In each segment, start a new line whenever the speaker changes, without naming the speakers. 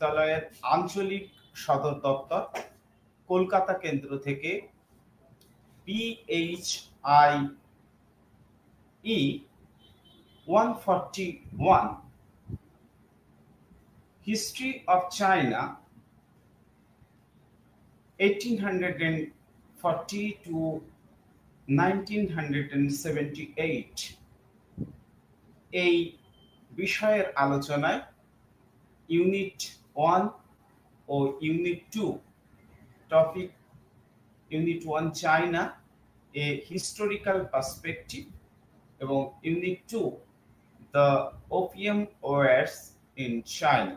বিশ্ববিদ্যালয়ের আঞ্চলিক সদর দপ্তর কলকাতা কেন্দ্র থেকে PHIE 141 History of China 1840 to 1978 এই বিষয়ের আলোচনায় ইউনিট 1 ও unit 2 topic unit 1 China a historical perspective এবং unit 2 the opium wars in China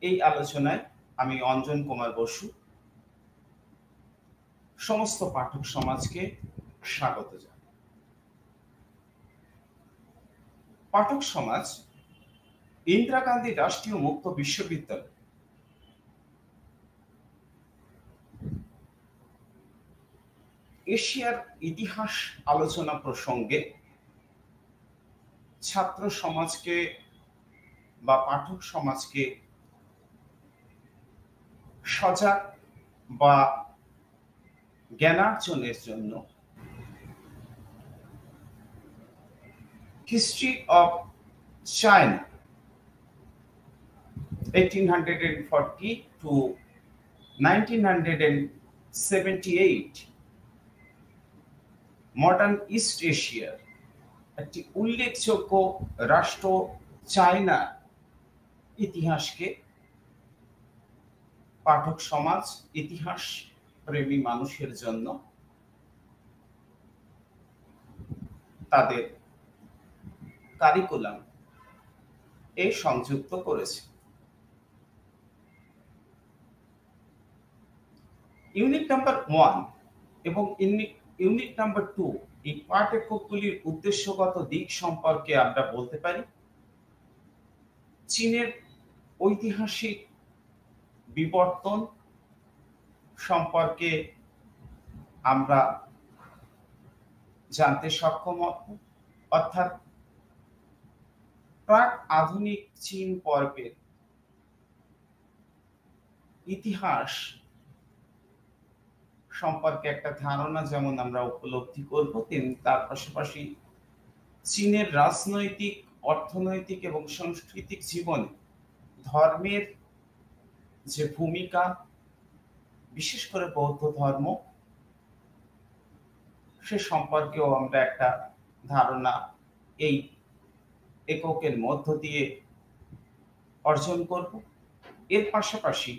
এই আলোচনায় আমি অঞ্জন কুমার বসু সমস্ত পাঠক সমাজকে স্বাগত জানাই। পাঠক সমাজ ইন্দিরা গান্ধী রাষ্ট্রীয় মুক্ত বিশ্ববিদ্যালয় এশিয়ার ইতিহাস আলোচনা প্রসঙ্গে ছাত্র সমাজকে বা পাঠক সমাজকে সজাগ বা জ্ঞানার্জনের জন্য history of China 1840 to 1978 modern east এশিয়ার একটি উল্লেখযোগ্য রাষ্ট্র চায়না ইতিহাসকে পাঠক সমাজ ইতিহাস প্রেমী মানুষের জন্য তাদের কারিকুলাম এ সংযুক্ত করেছে। ইউনিট নাম্বার 1 এবং ইউনিট নাম্বার 2 এই পাঠ্যক্রমগুলির উদ্দেশ্যগত দিক সম্পর্কে আমরা বলতে পারি চীনের ঐতিহাসিক বিবর্তন সম্পর্কে আমরা জানতে সক্ষম হব, অর্থাৎ প্রাক আধুনিক চীন পর্বের ইতিহাস সম্পর্কে একটা ধারণা যেমন আমরা উপলব্ধি করব, তেমনি তার পাশাপাশি চীনের রাজনৈতিক, অর্থনৈতিক এবং সাংস্কৃতিক জীবনে ধর্মের যে ভূমিকা, বিশেষ করে বৌদ্ধ ধর্ম, সে সম্পর্কেও আমরা একটা ধারণা এই এককের মধ্য দিয়ে অর্জন করব। এর পাশাপাশি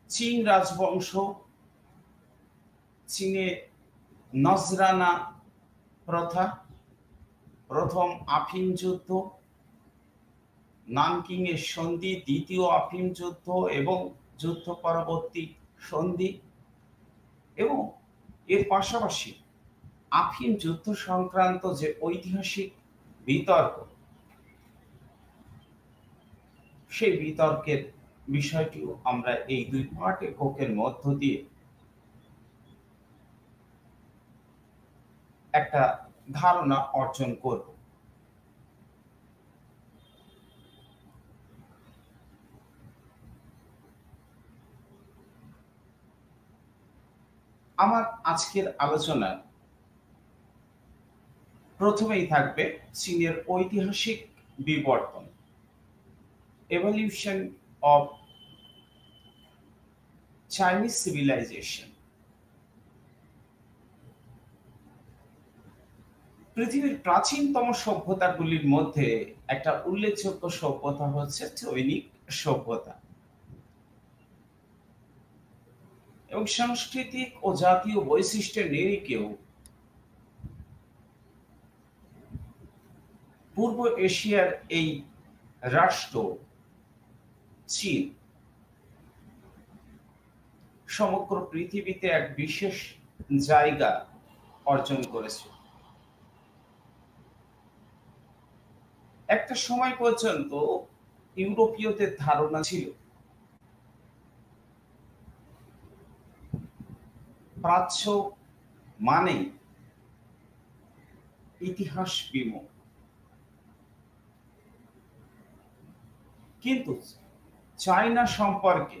চীন রাজবংশ, চীনে নজরানা প্রথা, প্রথম আফিম যুদ্ধ, নানকিং এর সন্ধি, দ্বিতীয় আফিম যুদ্ধ এবং যুদ্ধ পরবর্তী সন্ধি, এবং এর পাশাপাশি আফিম যুদ্ধ সংক্রান্ত যে ঐতিহাসিক বিতর্ক, সেই বিতর্কের বিষয়টিও আমরা এই দুই পাঠ এককের মধ্য দিয়ে একটা ধারণা অর্জন করব। আমার আজকের আলোচনা প্রথমেই থাকবে চীনের ঐতিহাসিক বিবর্তন, evolution of Chinese civilization। পৃথিবীর প্রাচীনতম সভ্যতাগুলির মধ্যে একটা উল্লেখযোগ্য সভ্যতা হচ্ছে চৈনিক সভ্যতা, এবং সাংস্কৃতিক ও জাতীয় বৈশিষ্ট্যের নিরিখেও পূর্ব এশিয়ার এই রাষ্ট্র চীন সমগ্র পৃথিবীতে এক বিশেষ জায়গা অর্জন করেছে। একটা সময় পর্যন্ত ইউরোপীয়দের ধারণা ছিল প্রাচ্য মানে ইতিহাস বিমুখ, কিন্তু চায়না সম্পর্কে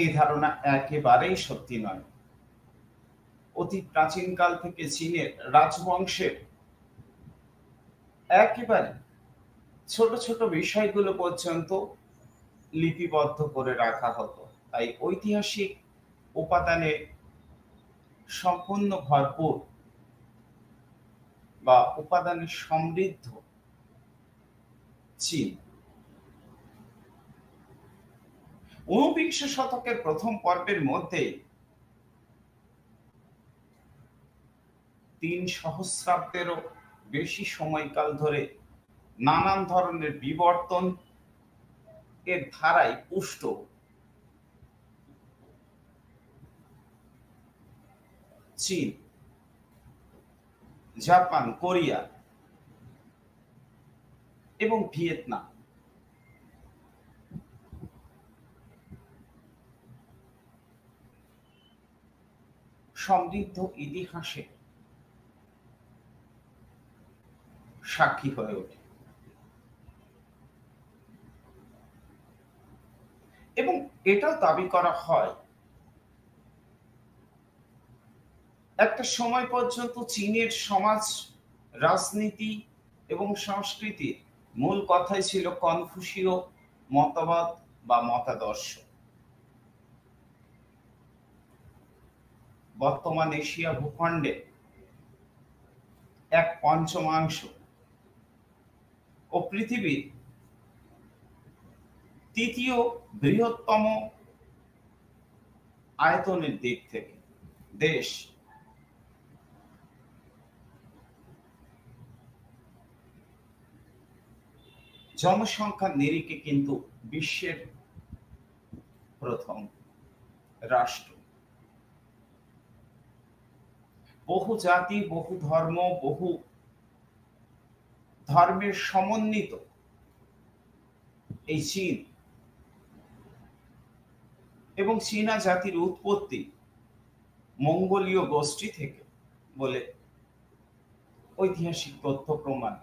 এই ধারণা একেবারেই সত্যি নয়। অতি প্রাচীনকাল থেকে চীনের রাজবংশের একেবারে ছোট ছোট বিষয়গুলো পর্যন্ত লিপিবদ্ধ করে রাখা হতো। তাই ঐতিহাসিক উপাদানে সম্পূর্ণ ভরপুর বা উপাদানে সমৃদ্ধ চীন। ঊনবিংশ শতকের প্রথম পর্বের মধ্যে ৩ সহস্রাব্দেরও বেশি সময়কাল ধরে নানান ধরনের বিবর্তন এর ধারায় পুষ্ট চীন, জাপান, কোরিয়া এবং ভিয়েতনাম সমৃদ্ধ ইতিহাসে সাক্ষী হয়ে ওঠে এবং এটাও দাবি করা হয় একটা সময় পর্যন্ত চীনের সমাজ, রাজনীতি এবং সংস্কৃতির মূল কথাই ছিল কনফুসীয় মতবাদ বা মতাদর্শ। বর্তমান এশিয়া ভূখণ্ডে 1/5 ও পৃথিবীর 3য় বৃহত্তম আয়তনের দিক থেকে দেশ জনসংখ্যার নিরিখে কিন্তু বিশ্বের প্রথম রাষ্ট্র। বহু জাতি, বহু ধর্ম, বহু ধর্মের সমন্বিত এই চীন এবং চীনা জাতির উৎপত্তি মঙ্গোলীয় গোষ্ঠী থেকে বলে ঐতিহাসিক তথ্য প্রমাণ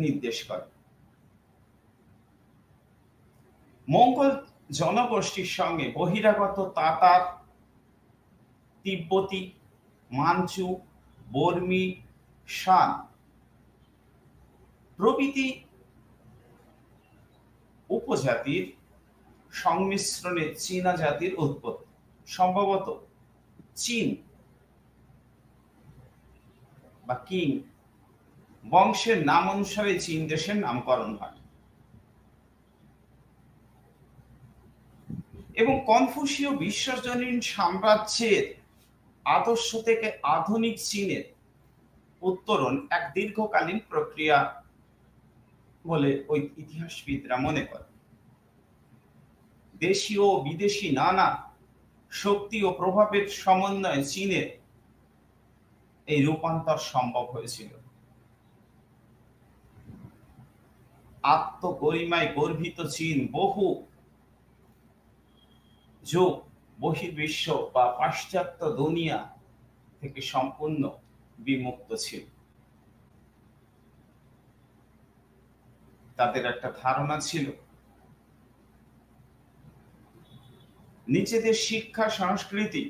নির্দেশ করে। মঙ্গোল জনগোষ্ঠীর সঙ্গে বহিরাগত তাতার, তিব্বতী, মানচু, বর্মী, শান প্রভৃতি উপজাতির সংমিশ্রণে চীনা জাতির উৎপত্তি। সম্ভবত চীন বা কিং বংশের নাম অনুসারে চীন দেশের নামকরণ হয় এবং কনফুসীয় বিশ্বজনীন সাম্রাজ্যের আদর্শ থেকে আধুনিক চীনের উত্তরণ এক দীর্ঘকালীন প্রক্রিয়া বলে ওই ইতিহাসবিদরা মনে করে। দেশীয় ও বিদেশি নানা শক্তি ও প্রভাবের সমন্বয়ে চীনের এই রূপান্তর সম্ভব হয়েছিল। আত্মগরিমায় গর্বিত চীন বহু যুগ বহির্বিশ্ব বা পাশ্চাত্য দুনিয়া থেকে সম্পূর্ণ বিমুক্ত ছিল। তাদের একটা ধারণা ছিল নিজেদের শিক্ষা, সংস্কৃতি,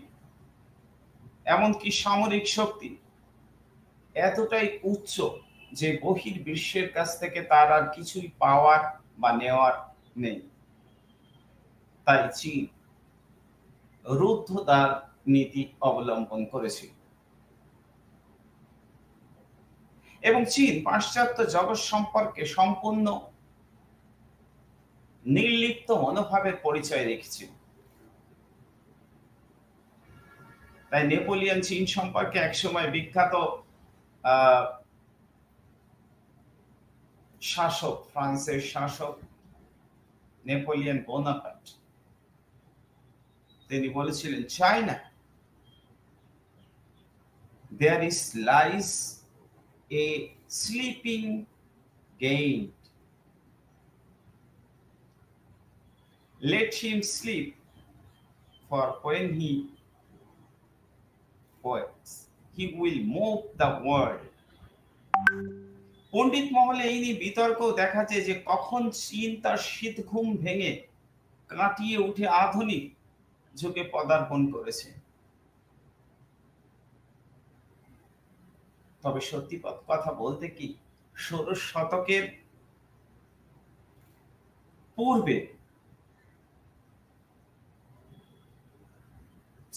এমনকি সামরিক শক্তি এতটাই উচ্চ যে বহির্বিশ্বের কাছ থেকে তার আর কিছুই পাওয়ার বা নেওয়ার নেই। তাই চীন রুদ্ধদ্বার নীতি অবলম্বন করেছিল এবং চীন পাশ্চাত্য জগৎ সম্পর্কে সম্পূর্ণ নির্লিপ্ত মনোভাবের পরিচয় রেখেছিল। তাই নেপোলিয়ন চীন সম্পর্কে একসময় বিখ্যাত শাসক, ফ্রান্সের শাসক নেপোলিয়ন বোনাপার্ট, তিনি বলেছিলেন, China there is lies a sleeping giant, let him sleep, for when he wakes he will move the world. পণ্ডিত মহলে এই নিয়ে বিতর্ক দেখা যায় যে কখন চীন তার শীত ঘুম ভেঙে কাটিয়ে উঠে আধুনিক যুগে পদার্পণ করেছে। তবে সত্যি কথা বলতে কি, 16 শতকের পূর্বে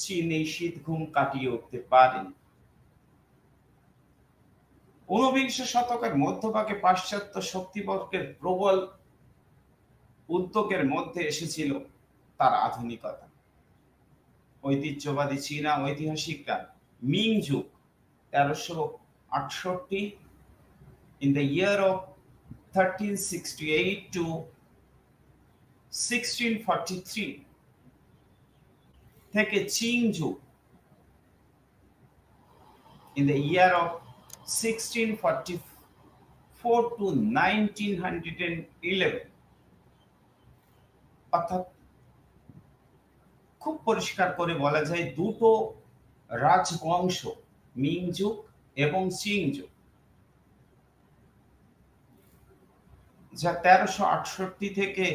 চীন এই শীত ঘুম কাটিয়ে উঠতে পারেনি। 19 শতকের মধ্যভাগে পাশ্চাত্য শক্তিবর্গের প্রবল উদ্যোগের মধ্যে এসেছিল তার আধুনিকতা। ঐতিহ্যবাদী চীনা ঐতিহাসিকরা মিং যুগ 1368 in the year of 1368 to 1643 থেকে চিং যুগ in the year of 1644 to 1911 অর্থাৎ খুব পরিষ্কার করে বলা যায় দুটো রাজবংশ, মিং যুগ এবং চিং যুগ, যা 1368 থেকে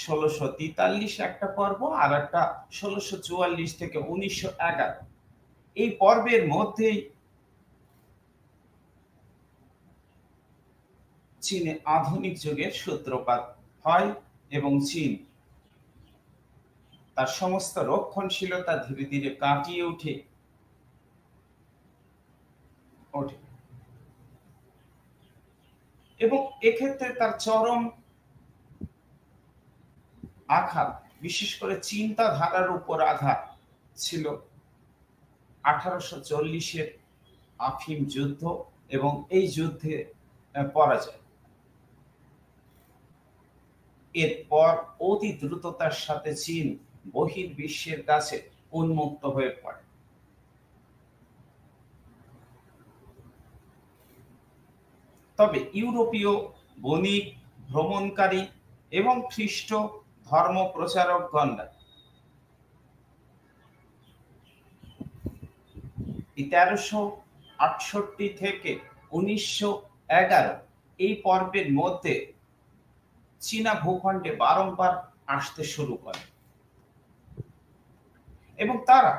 1643 একটা পর্ব, আর একটা 1644 থেকে 1911। এই পর্বের মধ্যেই চীনে আধুনিক যুগের সূত্রপাত হয় এবং চীন তার সমস্ত রক্ষণশীলতা ধীরে ধীরে কাটিয়ে ওঠে। এবং এক্ষেত্রে তার চরম আঘাত, বিশেষ করে চিন্তাধারার উপর আঘাত ছিল 1840-এর আফিম যুদ্ধ এবং এই যুদ্ধে পরাজয়। এরপর অতি দ্রুততার সাথে চীন বহির্বিশ্বের কাছে উন্মুক্ত হয়ে পড়ে। তবে ইউরোপীয় বণিক, ভ্রমণকারী এবং খ্রিস্ট ধর্ম প্রচারকগণরা 1368 থেকে 1911 এই পর্বের মধ্যে চীনা ভূখণ্ডে বারংবার আসতে শুরু করে এবং তারা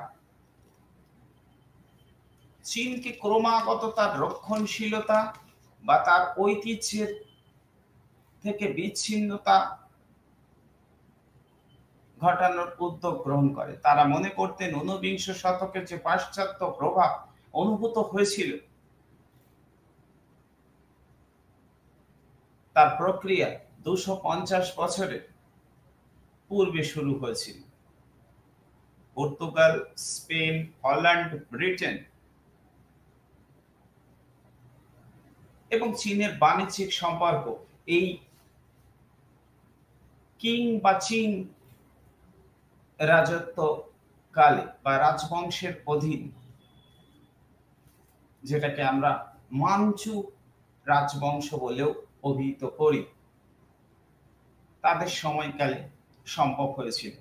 চীনকে ক্রমাগত তার রক্ষণশীলতা বা তার ঐতিহ্যের থেকে বিচ্ছিন্নতা ঘটানোর উদ্যোগ গ্রহণ করে। তারা মনে করতেন 19 শতকের যে পাশ্চাত্য প্রভাব অনুভূত হয়েছিল তার প্রক্রিয়া 250 বছরের পূর্বে শুরু হয়েছিল। পর্তুগাল, স্পেন, হল্যান্ড, ব্রিটেন এবং চীনের বাণিজ্যিক সম্পর্ক এই কিং বা চিং রাজত্ব কালে বা রাজবংশের অধীন, যেটাকে আমরা মাঞ্চু রাজবংশ বলেও অভিহিত করি, তাদের সময়কালে সম্ভব হয়েছিল।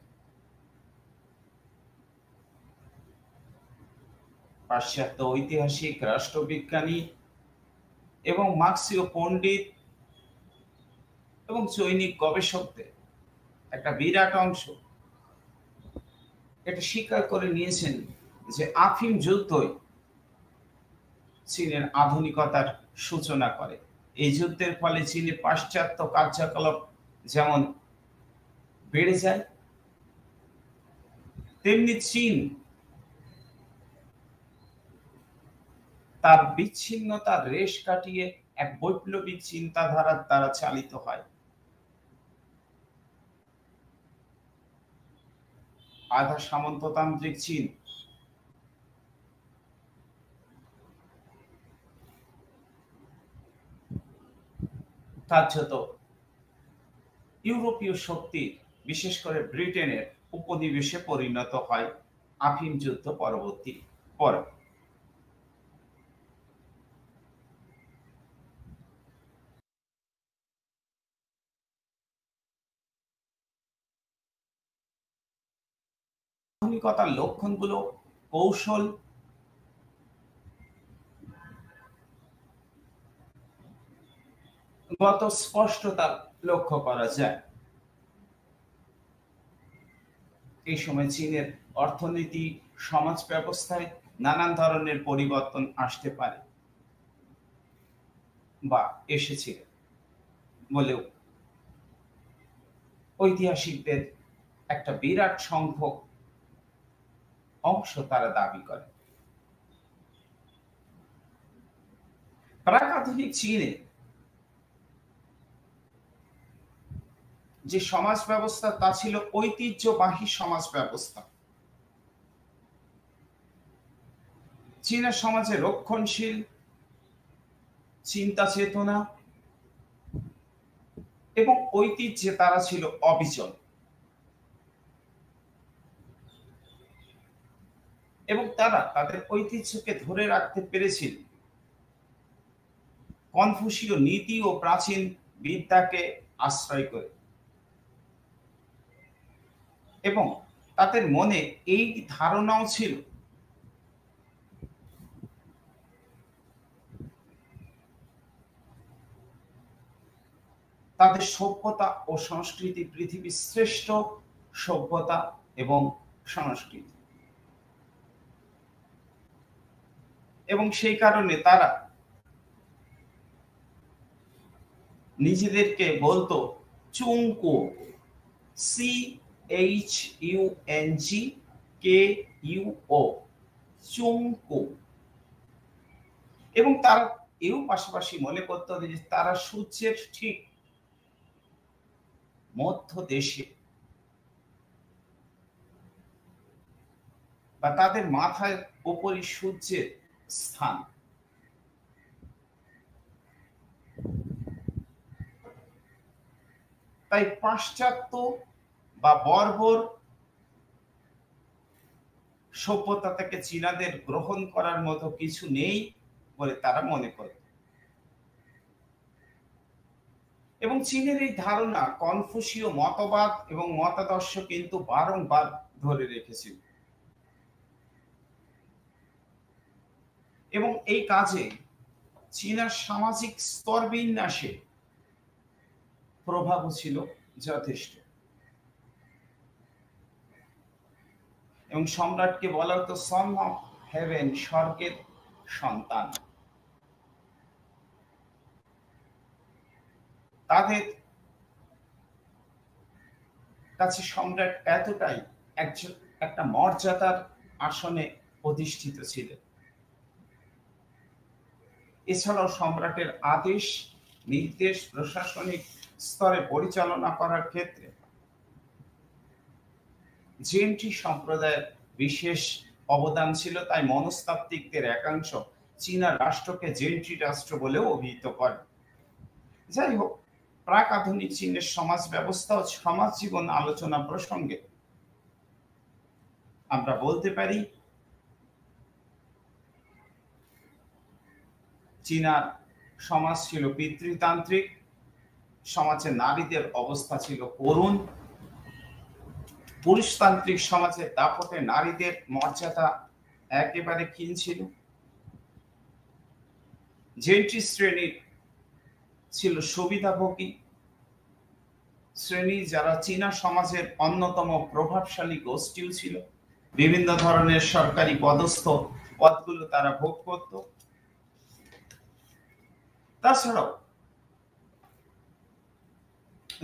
পাশ্চাত্য ঐতিহাসিক, রাষ্ট্রবিজ্ঞানী এবং মার্ক্সীয় পণ্ডিত এবং চৈনিক গবেষকদের একটা বিরাট অংশ এটা স্বীকার করে নিয়েছেন যে আফিম যুদ্ধই চীনের আধুনিকতার সূচনা করে। এই যুদ্ধের ফলে চীনে পাশ্চাত্য কার্যকলাপ যেমন বেড়ে যায়, তেমনি চীন তার বিচ্ছিন্নতার রেশ কাটিয়ে এক বৈপ্লবিক চিন্তাধারার দ্বারা চালিত হয়। আধা সামন্ততান্ত্রিক চীন কার্যত ইউরোপীয় শক্তি, বিশেষ করে ব্রিটেনের উপনিবেশে পরিণত হয় আফিম যুদ্ধ পরবর্তী পরে। আধুনিকতার লক্ষণগুলো কৌশল গত স্পষ্টতা লক্ষ্য করা যায়। এই সময় চীনের অর্থনীতি, সমাজ ব্যবস্থায় নানান ধরনের পরিবর্তন আসতে পারে বা এসেছিল বলেও ঐতিহাসিকদের একটা বিরাট সংখ্যক অংশ তারা দাবি করে। প্রাক-আধুনিক চীনে যে সমাজ ব্যবস্থা তা ছিল ঐতিহ্যবাহী সমাজ ব্যবস্থা। চীনের সমাজে রক্ষণশীল চিন্তা চেতনা এবং ঐতিহ্যে তারা ছিল অবিচল এবং তারা তাদের ঐতিহ্যকে ধরে রাখতে পেরেছিল কনফুসীয় নীতি ও প্রাচীন বিদ্যাকে আশ্রয় করে। এবং তাদের মনে এই ধারণাও ছিল তাদের সভ্যতা ও সংস্কৃতি পৃথিবীর শ্রেষ্ঠ সভ্যতা এবং সংস্কৃতি, এবং সেই কারণে তারা নিজেদেরকে বলতো চুংকো, CHUNGKUO, চুংকো। এবং তারা এও পাশাপাশি মনে করতে হবে যে তারা সূর্যের ঠিক মধ্য দেশে বা তাদের মাথার উপরই সূর্যের স্থান। তাই পাশ্চাত্য বা বর্বর সভ্যতা থেকে চীনাদের গ্রহণ করার মতো কিছু নেই বলে তারা মনে করে। এবং চীনের এই ধারণা কনফুসীয় মতবাদ এবং মতাদর্শ কিন্তু বারংবার ধরে রেখেছিল এবং এই কাজে চীনের সামাজিক স্তর বিন্যাসে প্রভাবও ছিল যথেষ্ট। এবং সম্রাটকে বলা হতো সন অফ হেভেন, স্বর্গের সন্তান। তাদের কাছে সম্রাট এতটাই একটা মর্যাদার আসনে অধিষ্ঠিত ছিলেন। এছাড়াও সম্রাটের আদেশ নির্দেশ প্রশাসনিক স্তরে পরিচালনা করার ক্ষেত্রে জেন্ট্রি সম্প্রদায়ের বিশেষ অবদান ছিল। তাই মনস্তাত্ত্বিকদের একাংশ চীনা রাষ্ট্রকে জেন্ট্রি রাষ্ট্র বলেও অভিহিত করে। যাই হোক, প্রাক আধুনিক চীনের সমাজ ব্যবস্থা ও সমাজ জীবন আলোচনা প্রসঙ্গে আমরা বলতে পারি চীনার সমাজ ছিল পিতৃতান্ত্রিক, সমাজে নারীদের অবস্থা ছিল করুণ, পুরুষতান্ত্রিক সমাজের দাপটে নারীদের মর্যাদা একেবারে ক্ষীণ ছিল। জেন্ট্রি শ্রেণীর ছিল সুবিধাভোগী শ্রেণী, যারা চীনা সমাজের অন্যতম প্রভাবশালী গোষ্ঠীও ছিল। বিভিন্ন ধরনের সরকারি পদস্থ পদগুলো তারা ভোগ করত। তাছাড়াও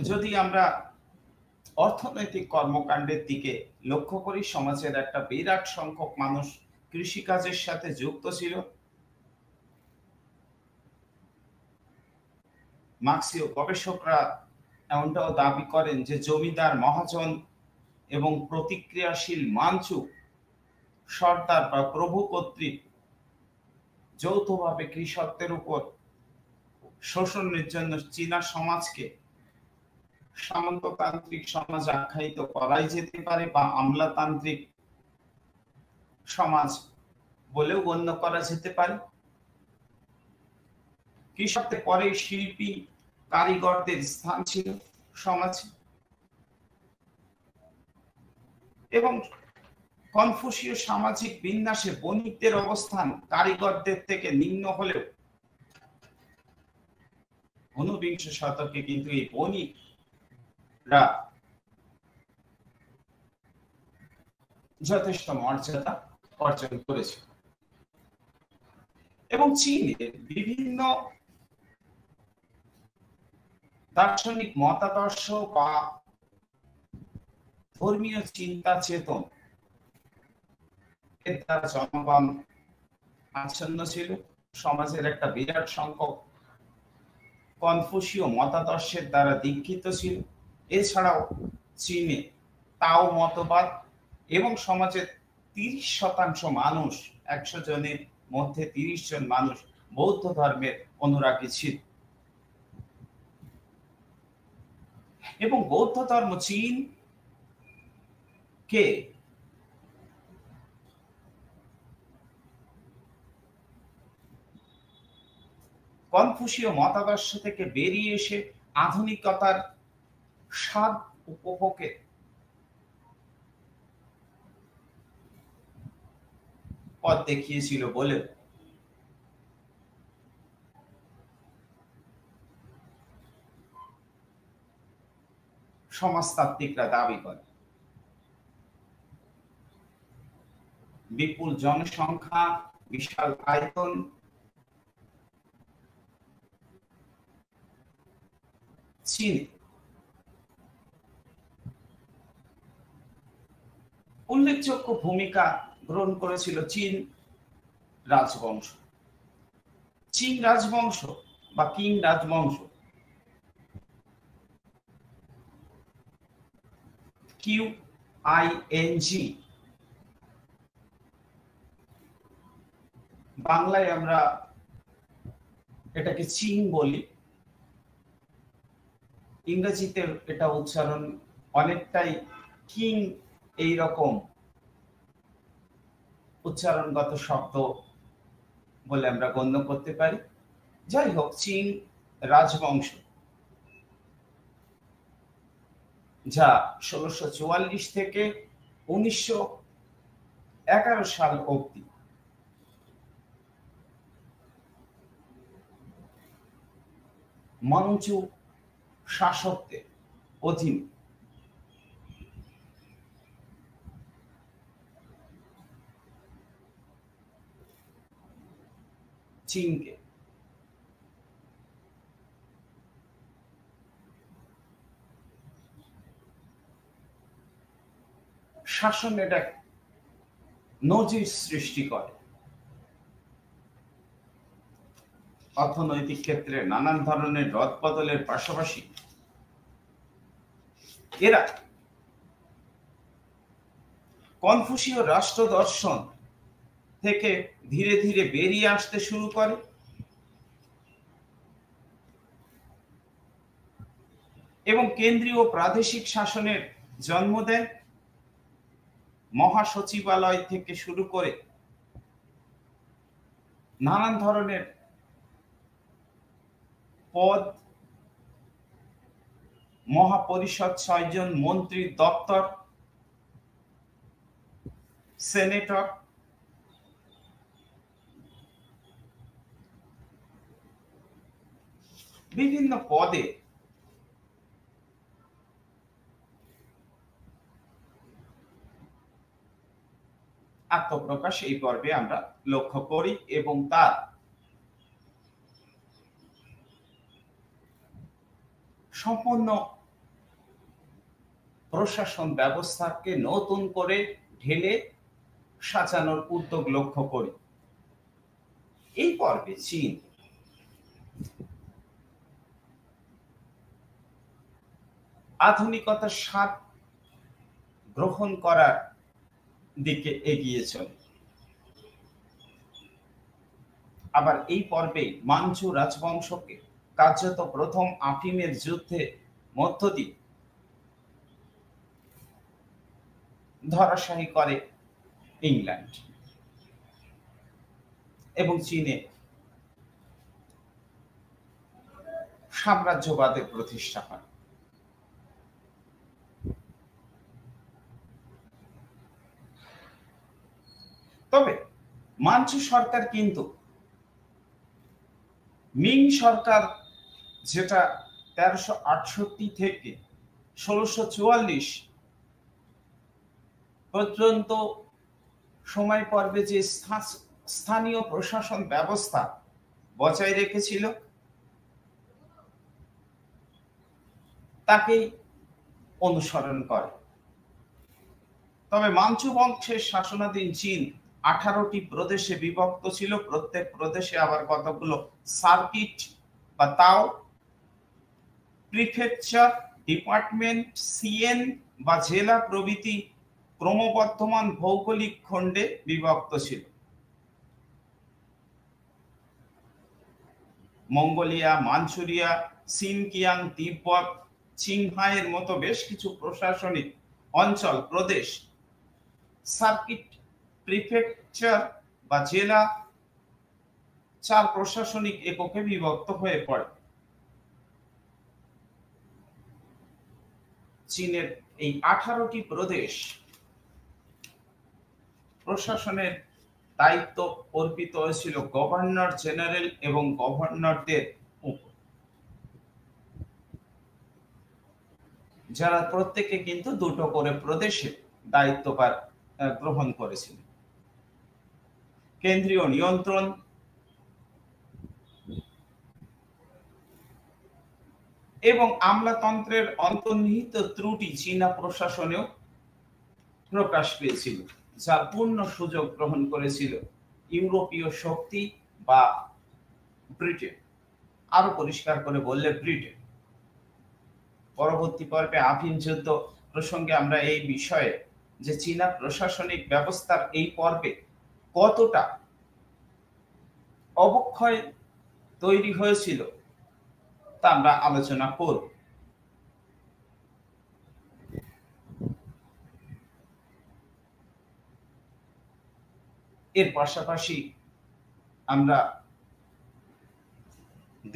যদি আমরা অর্থনৈতিক কর্মকাণ্ডের দিকে লক্ষ্য করি, সমাজের একটা বিরাট সংখ্যক মানুষ কৃষিকাজের সাথে যুক্ত ছিল। মার্ক্সীয় গবেষকরা এমনটাও দাবি করেন যে জমিদার, মহাজন এবং প্রতিক্রিয়াশীল মানচু সর্দার বা প্রভু কর্তৃক যৌথভাবে কৃষকদের উপর শোষণের জন্য চীনা সমাজকে সামন্ততান্ত্রিক সমাজ আখ্যায়িত করাই যেতে পারে বা আমলাতান্ত্রিক সমাজ বলেও গণ্য করা যেতে পারে। কৃষকদের পরে শিল্পী কারিগরদের স্থান ছিল সমাজে, এবং কনফুসীয় সামাজিক বিন্যাসে বণিকদের অবস্থান কারিগরদের থেকে নিম্ন হলেও ঊনবিংশ শতকে কিন্তু এই বণিকরা যথেষ্ট মর্যাদা অর্জন করেছে এবং চীনের বিভিন্ন দার্শনিক মতাদর্শ বা ধর্মীয় চিন্তা চেতন এর দ্বারা জনগণ আচ্ছন্ন ছিল। সমাজের একটা বিরাট সংখ্যক কনফুসীয় মতাদর্শের দ্বারা দীক্ষিত ছিল। এছাড়াও চীনে তাও মতবাদ এবং সমাজের 30% মানুষ, 100 জনের মধ্যে 30 জন মানুষ বৌদ্ধ ধর্মের অনুরাগী ছিল এবং বৌদ্ধ ধর্ম চীন কে কনফুসীয় মতাদর্শ থেকে বেরিয়ে এসে আধুনিকতার স্বাদ উপভোগের পথ দেখিয়েছিল বলে সমাজতাত্ত্বিকরা দাবি করে। বিপুল জনসংখ্যা, বিশাল আয়তন, চীনে উল্লেখযোগ্য ভূমিকা গ্রহণ করেছিল চীন রাজবংশ। চীন রাজবংশ বা কিং রাজবংশ QING, বাংলায় আমরা এটাকে চীন বলি, ইংরেজিতে এটা উচ্চারণ অনেকটাই কিং এইরকম উচ্চারণগত শব্দ বলে আমরা গণ্য করতে পারি। যাই হোক, চীন রাজবংশ যা 1644 থেকে 1911 সাল অবধি মাঞ্চু শাসকদের অধীনে চীনকে শাসনের এক নজির সৃষ্টি করে। অর্থনৈতিক ক্ষেত্রে নানান ধরনের রদবদলের পাশাপাশি এরা কনফুসীয় রাষ্ট্র দর্শন থেকে ধীরে ধীরে বেরিয়ে আসতে শুরু করে এবং কেন্দ্রীয় প্রাদেশিক শাসনের জন্ম দেয়। মহাসচিবালয় থেকে শুরু করে নানান ধরনের পদ, মহাপরিষদ, 6 জন মন্ত্রীর দপ্তর, সেনেটর, বিভিন্ন পদে আত্মপ্রকাশ এই পর্বে আমরা লক্ষ্য করি এবং তার সম্পূর্ণ প্রশাসন ব্যবস্থাকে নতুন করে ঢেলে সাজানোর উদ্যোগ লক্ষ্য করি। এই পর্বে চীন আধুনিকতার স্বাদ গ্রহণ করার দিকে এগিয়ে চলে। আবার এই পর্বে মাঞ্চু রাজবংশকে কার্যত প্রথম আফিমের যুদ্ধের মধ্য দিয়ে ধরাশায়ী করে ইংল্যান্ড এবং চীনে সাম্রাজ্যবাদের প্রতিষ্ঠা হয়। তবে মাঞ্চু সরকার কিন্তু মিং সরকার যেটা 1368 থেকে 1644 পর্যন্ত সময় পর্বে যে স্থানীয় প্রশাসন ব্যবস্থা বজায় রেখেছিল তাকেই অনুসরণ করে। তবে মাঞ্চু বংশের শাসনাধীন চীন 18টি প্রদেশে বিভক্ত ছিল। প্রত্যেক প্রদেশে আবার কতগুলো সার্কিট বা তাও, প্রিফেকচার, ডিপার্টমেন্ট, সিএন বা জেলা প্রভৃতি ক্রমবর্ধমান ভৌগোলিক খণ্ডে বিভক্ত ছিল। মঙ্গোলিয়া, মাঞ্চুরিয়া, সিনকিয়াং, তিব্বত, চিংহাইয়ের মতো বেশ কিছু প্রশাসনিক অঞ্চল, প্রদেশ, সার্কিট, প্রিফেকচার বা জেলা 4 প্রশাসনিক এককে বিভক্ত হয়ে পড়ে। চীনের এই 18টি প্রদেশ প্রশাসনের দায়িত্ব অর্পিত হয়েছিল গভর্নর জেনারেল এবং গভর্নরদের উপর, যারা প্রত্যেকে কিন্তু 2টো করে প্রদেশে দায়িত্বভার গ্রহণ করেছিল। কেন্দ্রীয় নিয়ন্ত্রণ এবং আমলাতন্ত্রের অন্তর্নিহিত ত্রুটি চীনা প্রশাসনেও প্রকাশ পেয়েছিল, যার পূর্ণ সুযোগ গ্রহণ করেছিল ইউরোপীয় শক্তি বা ব্রিটেন। আরো পরিষ্কার করে বললে ব্রিটেন। পরবর্তী পর্বে আফিন যুদ্ধ প্রসঙ্গে আমরা এই বিষয়ে যে চীনা প্রশাসনিক ব্যবস্থার এই পর্বে কতটা অবক্ষয় তৈরি হয়েছিল তা আমরা আলোচনা করব। এর পাশাপাশি আমরা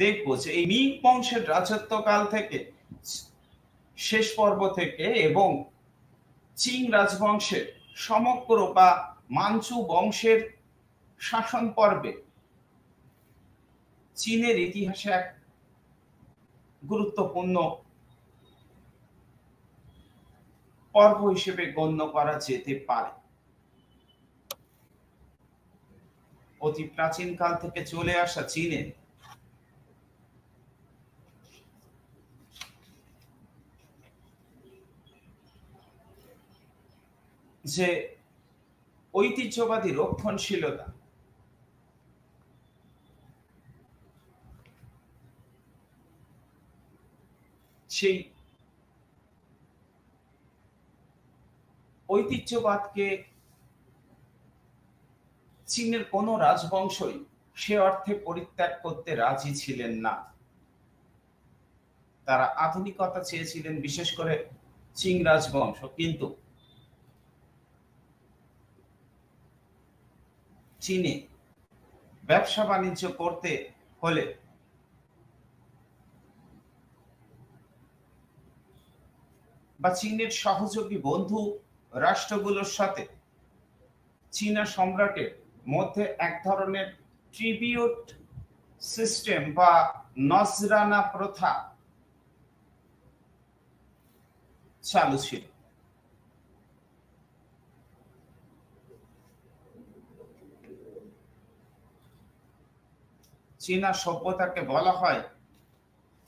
দেখব যে এই মিং বংশের রাজত্বকাল থেকে শেষ পর্ব থেকে এবং চিং রাজবংশের সমগ্র বা মাঞ্চু বংশের শাসন পর্বে চীনের ইতিহাসে এক গুরুত্বপূর্ণ পর্ব হিসেবে গণ্য করা যেতে পারে। অতি প্রাচীন কাল থেকে চলে আসা চীনের যে ঐতিহ্যবাদী রক্ষণশীলতা, সেই ঐতিহ্যবাদকে চীনের কোনো রাজবংশই সে অর্থে পরিত্যাগ করতে রাজি ছিলেন না। তারা আধুনিকতা চেয়েছিলেন, বিশেষ করে চিং রাজবংশ। কিন্তু চীনে ব্যবসা বাণিজ্য করতে হলে বা চীনের সহযোগী বন্ধু রাষ্ট্রগুলোর সাথে চীনা সম্রাটের মধ্যে এক ধরনের ট্রিবিউট সিস্টেম বা নজরানা প্রথা চালু ছিল। চীনা সভ্যতাকে বলা হয়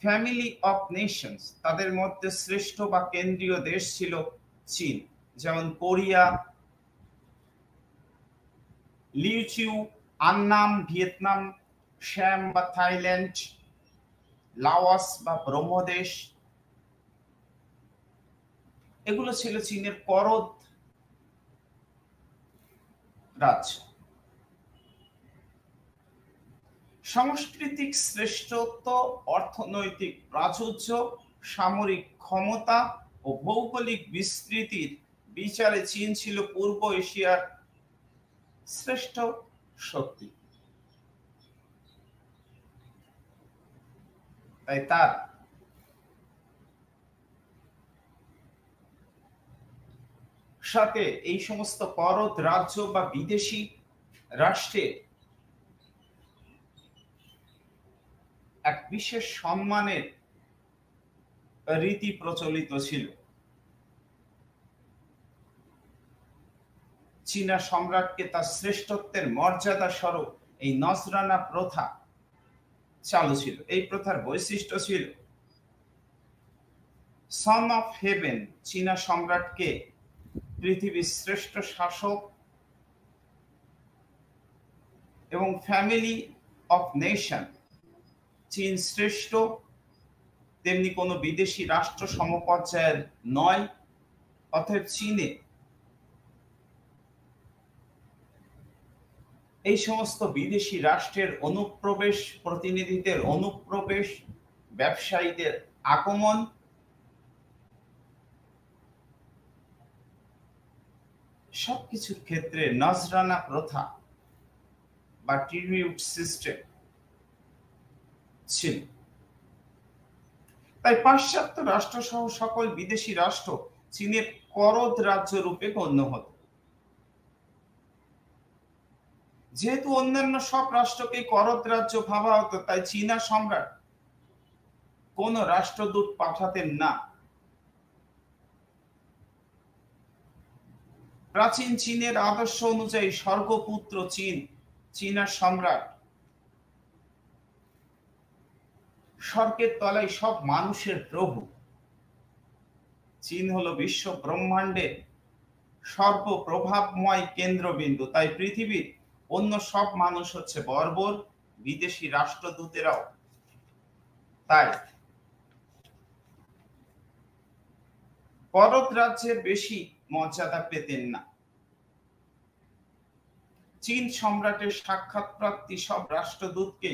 ফ্যামিলি অফ নেশনস। তাদের মধ্যে শ্রেষ্ঠ বা কেন্দ্রীয় দেশ ছিল চীন, যেমন কোরিয়া, লিউচিউ, আন্নাম ভিয়েতনাম, শ্যাম বা থাইল্যান্ড, লাওস বা ব্রহ্মদেশ। এগুলো ছিল চীনের করদ রাজ্য। সাংস্কৃতিক শ্রেষ্ঠত্ব, অর্থনৈতিক প্রাচুর্য, সামরিক ক্ষমতা ও ভৌগোলিক বিস্তৃতির বিচারে চীন ছিল পূর্ব এশিয়ার শ্রেষ্ঠ শক্তি। তাই তার সাথে এই সমস্ত করদ রাজ্য বা বিদেশি রাষ্ট্রের এক বিশেষ সম্মানের রীতি প্রচলিত ছিল। চীনা সম্রাটকে তার শ্রেষ্ঠত্বের মর্যাদা স্বরূপ এই নজরানা প্রথা চালু ছিল। এই প্রথার বৈশিষ্ট্য ছিল সন অফ হেভেন। চীনা সম্রাটকে পৃথিবীর শ্রেষ্ঠ শাসক এবং ফ্যামিলি অফ নেশন, চীন শ্রেষ্ঠ, তেমনি কোনো বিদেশি রাষ্ট্র সমপর্যায়ের নয়। অতএব চীনে এই সমস্ত বিদেশি রাষ্ট্রের অনুপ্রবেশ, প্রতিনিধিদের অনুপ্রবেশ, ব্যবসায়ীদের আগমন সবকিছুর ক্ষেত্রে নজরানা প্রথা বা ট্রিবিউট সিস্টেম ছিল। তাই পাশ্চাত্য রাষ্ট্র সহ সকল বিদেশি রাষ্ট্র চীনের করদ রাজ্য রূপে গণ্য হত। যেহেতু অন্যান্য সব রাষ্ট্রকে করদ রাজ্য ভাবা হতো, তাই চীনা সম্রাট কোন রাষ্ট্রদূত পাঠাতেন না। প্রাচীন চীনের আদর্শ অনুযায়ী স্বর্গপুত্র চীন, চীনা সম্রাট স্বর্গের তলায় সব মানুষের প্রভু। চীন হলো বিশ্ব ব্রহ্মাণ্ডের সর্বপ্রভাবময় কেন্দ্রবিন্দু। তাই পৃথিবীর অন্য সব মানুষ হচ্ছে বর্বর, বিদেশি রাষ্ট্রদূতেরাও তাই। করদ রাজ্যের বেশি মর্যাদা পেতেন না। চীন সম্রাটের সাক্ষাৎ প্রাপ্তি সব রাষ্ট্রদূতকে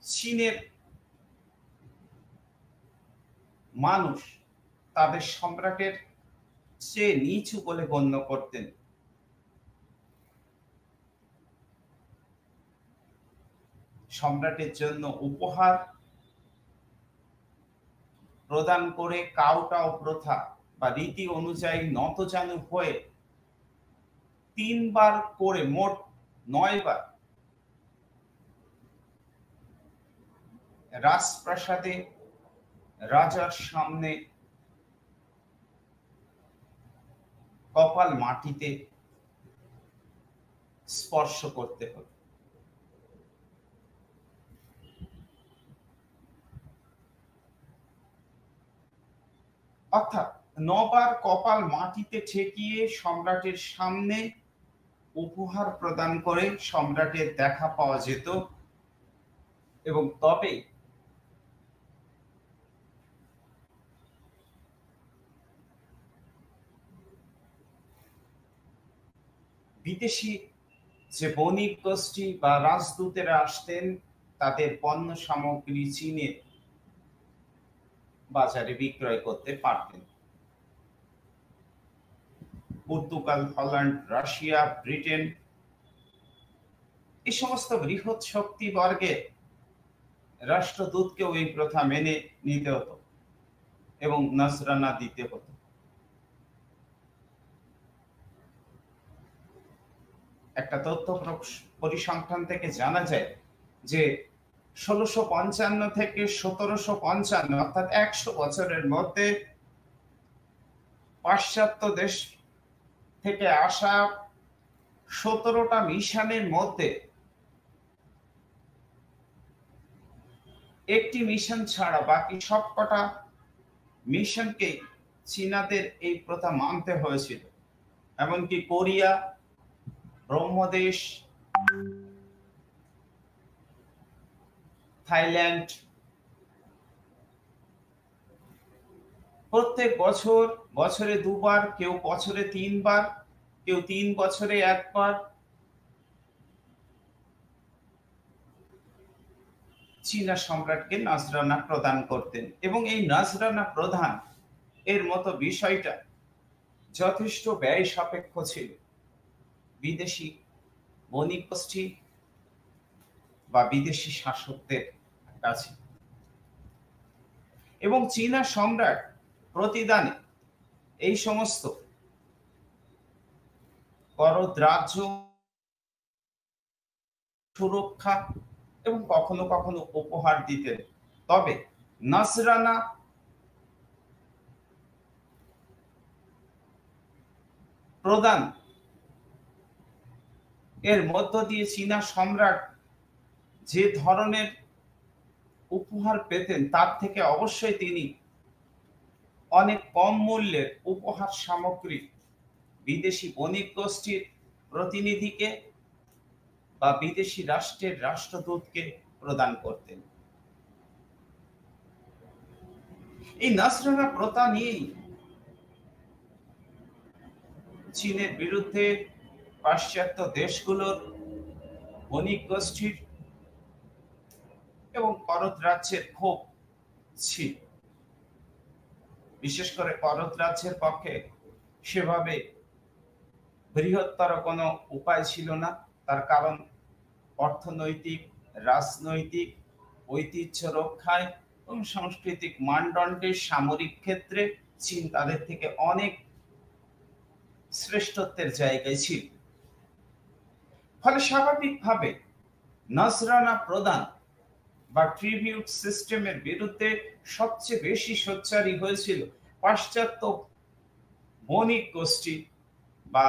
চীনের মানুষ তাদের সম্রাটের চেয়ে নিচু বলে গণ্য করতেন। সম্রাটের জন্য উপহার প্রদান করে কাউটাও প্রথা বা রীতি অনুযায়ী নতজানু হয়ে 3 বার করে মোট 9 বার রাজপ্রাসাদে রাজার সামনে কপাল মাটিতে স্পর্শ করতে হতো। অর্থাৎ 9 বার কপাল মাটিতে ঠেকিয়ে সম্রাটের সামনে উপহার প্রদান করে সম্রাটের দেখা পাওয়া যেত এবং তবে বিদেশি যে বণিক গোষ্ঠী বা রাজদূতেরা আসতেন তাদের পণ্য সামগ্রী চীনের বাজারে বিক্রয় করতে পারতেন। পর্তুগাল, হল্যান্ড, রাশিয়া, ব্রিটেন এই সমস্ত বৃহৎ শক্তি বর্গের রাষ্ট্রদূতকেও এই প্রথা মেনে নিতে হতো এবং নজরানা দিতে হতো। একটা তথ্য পরিসংখ্যান থেকে জানা যায় যে 1655 থেকে 1755 অর্থাৎ 100 বছরের মধ্যে পাশ্চাত্য দেশ থেকে আসা 17টা মিশনের মধ্যে একটি মিশন ছাড়া বাকি সবকটা মিশনকে চীনাদের এই প্রথা মানতে হয়েছিল। এমনকি কোরিয়া, ব্রহ্মদেশ, থাইল্যান্ড প্রত্যেক বছরে 2 বার, কেউ বছরে 3 বার, কেউ 3 বছরে 1 বার চীনা সম্রাটকে নজরানা প্রদান করতেন। এবং এই নজরানা প্রদান এর মতো বিষয়টা যথেষ্ট ব্যয় সাপেক্ষ ছিল বিদেশি বণিক গোষ্ঠী বা বিদেশি শাসকদের কাছে। এবং চীনা সম্রাট প্রতিদানে এই সমস্ত করদ রাজ্য সুরক্ষা এবং কখনো কখনো উপহার দিতেন। তবে নাসরানা প্রদান এর মধ্য দিয়ে চীনা সম্রাট যে ধরনের উপহার পেতেন তার থেকে অবশ্যই তিনি অনেক কম মূল্যের উপহার সামগ্রী বিদেশি বণিক গোষ্ঠীর প্রতিনিধিকে বা বিদেশি রাষ্ট্রের রাষ্ট্রদূতকে প্রদান করতেন। এই নাসরানা প্রথা নিয়েই চীনের বিরুদ্ধে পাশ্চাত্য দেশগুলোর বণিক গোষ্ঠীর এবং করত রাজ্যের ক্ষোভ ছিল। বিশেষ করে করত রাজ্যের পক্ষে সেভাবে বৃহত্তর কোনো উপায় ছিল না, তার কারণ অর্থনৈতিক, রাজনৈতিক, ঐতিহ্য রক্ষায় এবং সাংস্কৃতিক মানদণ্ডের সামরিক ক্ষেত্রে চীন তাদের থেকে অনেক শ্রেষ্ঠত্বের জায়গায় ছিল। ফলে স্বাভাবিকভাবে নজরানা প্রদান বা ট্রিবিউট সিস্টেমের বিরুদ্ধে সবচেয়ে বেশি সোচ্চারী হয়েছিল পাশ্চাত্য বণিক গোষ্ঠী বা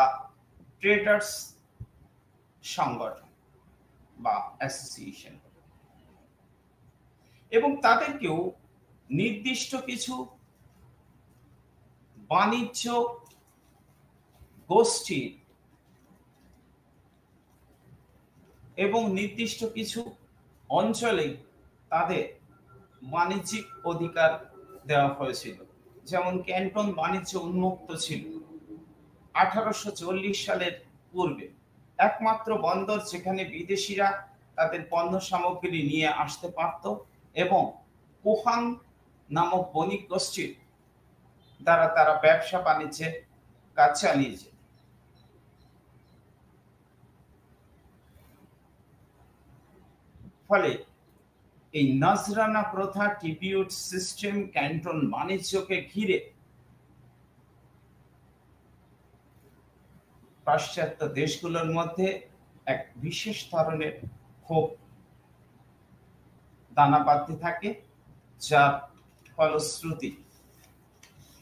ট্রেডার্স সংগঠন বা অ্যাসোসিয়েশন, এবং তাদেরকেও নির্দিষ্ট কিছু বাণিজ্য গোষ্ঠী এবং নির্দিষ্ট কিছু অঞ্চলে তাদের বাণিজ্যিক অধিকার দেওয়া হয়েছিল। যেমন ক্যান্টন বাণিজ্য উন্মুক্ত ছিল 1840 সালের পূর্বে, একমাত্র বন্দর যেখানে বিদেশিরা তাদের পণ্য সামগ্রী নিয়ে আসতে পারত এবং কোহান নামক বণিক গোষ্ঠীর দ্বারা তারা ব্যবসা বাণিজ্যের কাজ চালিয়েছে। ফলে এই নজরানা প্রথা, ট্রিবিউট সিস্টেম, ক্যান্টন বাণিজ্যকে ঘিরে পাশ্চাত্য দেশগুলোর মধ্যে এক বিশেষ ধরনের ক্ষোভ দানা বাঁধতে থাকে, যার ফলশ্রুতি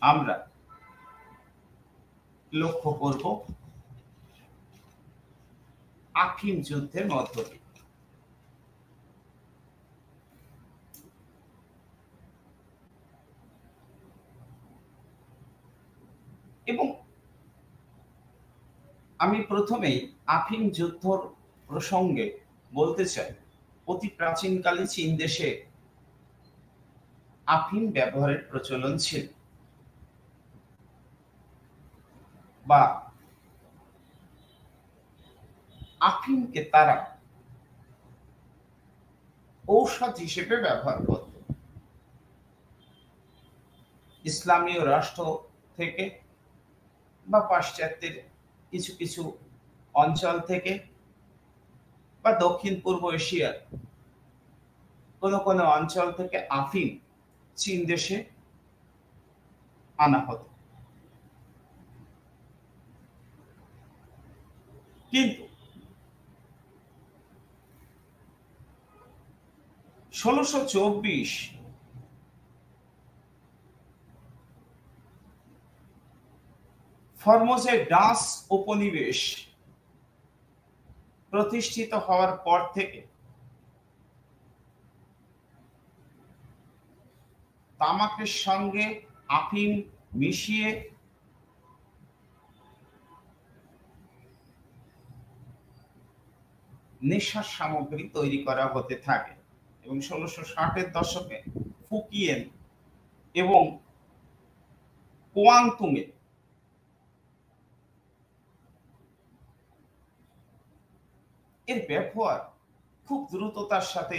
আমরা লক্ষ্য করব আফিম যুদ্ধের মধ্য দিয়ে। এবং আমি প্রথমেই আফিম যুদ্ধর প্রসঙ্গে বলতে চাই, অতি প্রাচীনকালে চীন দেশে আফিম ব্যবহারের প্রচলন ছিল, বা আফিমকে তারা ঔষধ হিসেবে ব্যবহার করত। ইসলামীয় রাষ্ট্র থেকে বা পাশ্চাত্যের কিছু কিছু অঞ্চল থেকে বা দক্ষিণ পূর্ব এশিয়ার কোনো কোনো অঞ্চল থেকে আফিম চীন দেশে আনা হতো। কিন্তু 1624 ফরমোজে ডাচ উপনিবেশ প্রতিষ্ঠিত হওয়ার পর থেকে তামাকের সঙ্গে আফিম মিশিয়ে নেশার সামগ্রী তৈরি করা হতে থাকে এবং 1660-এর দশকে ফুকিয়েন এবং কোয়াংতুংয়ে এর ব্যবহার খুব দ্রুততার সাথে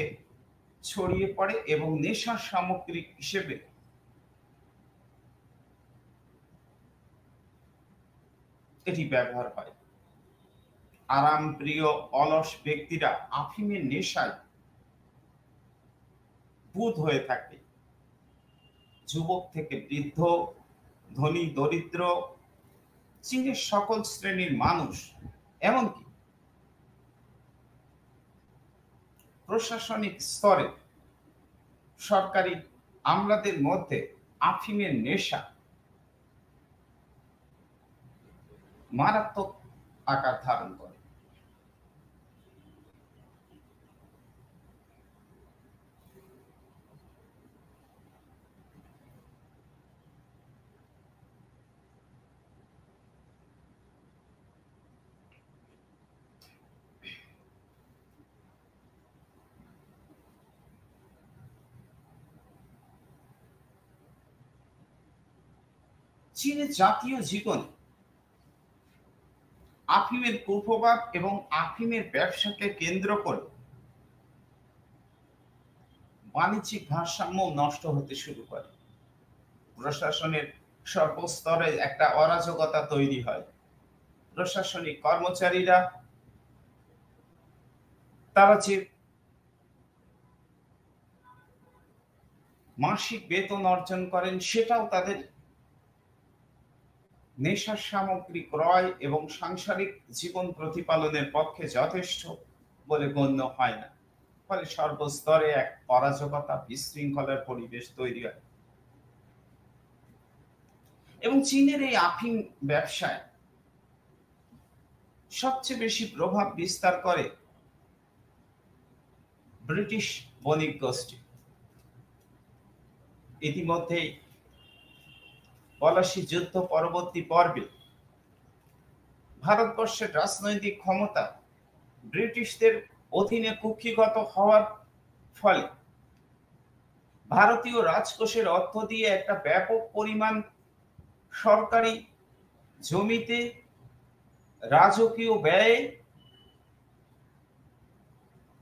ছড়িয়ে পড়ে এবং নেশার সামগ্রী হিসেবে এটি ব্যবহার হয়। আরাম প্রিয় অলস ব্যক্তিরা আফিমের নেশায় বুঁদ হয়ে থাকে। যুবক থেকে বৃদ্ধ, ধনী দরিদ্র, চীনের সকল শ্রেণীর মানুষ, এমনকি প্রশাসনিক স্তরে সরকারি আমলাদের মধ্যে আফিমের নেশা মারাত্মক আকার ধারণ করে। চীনের জাতীয় জীবনে আফিমের কুপ্রভাব এবং আফিমের ব্যবসাকে কেন্দ্র করে বাণিজ্যিক ভারসাম্য নষ্ট হতে শুরু করে। প্রশাসনের সর্বস্তরে একটা অরাজকতা তৈরি হয়। প্রশাসনিক কর্মচারীরা তারা যে মাসিক বেতন অর্জন করেন সেটাও তাদের নেশার সামগ্রী ক্রয় এবং সাংসারিক জীবন প্রতিপালনের পক্ষে যথেষ্ট বলে গণ্য হয় না। ফলে সর্বস্তরে এক অরাজকতা, বিশৃঙ্খলার পরিবেশ তৈরি হয়। এবং চীনের এই আফিম ব্যবসায় সবচেয়ে বেশি প্রভাব বিস্তার করে ব্রিটিশ বণিক গোষ্ঠী। ইতিমধ্যেই পলাশী যুদ্ধ পরবর্তী পর্বে ভারতবর্ষের রাজনৈতিক ক্ষমতা ব্রিটিশদের অধীনে কুক্ষিগত হওয়ার ফলে ভারতীয় রাজকোষের অর্থ দিয়ে একটা ব্যাপক পরিমাণ সরকারি জমিতে রাজকীয় ব্যয়ে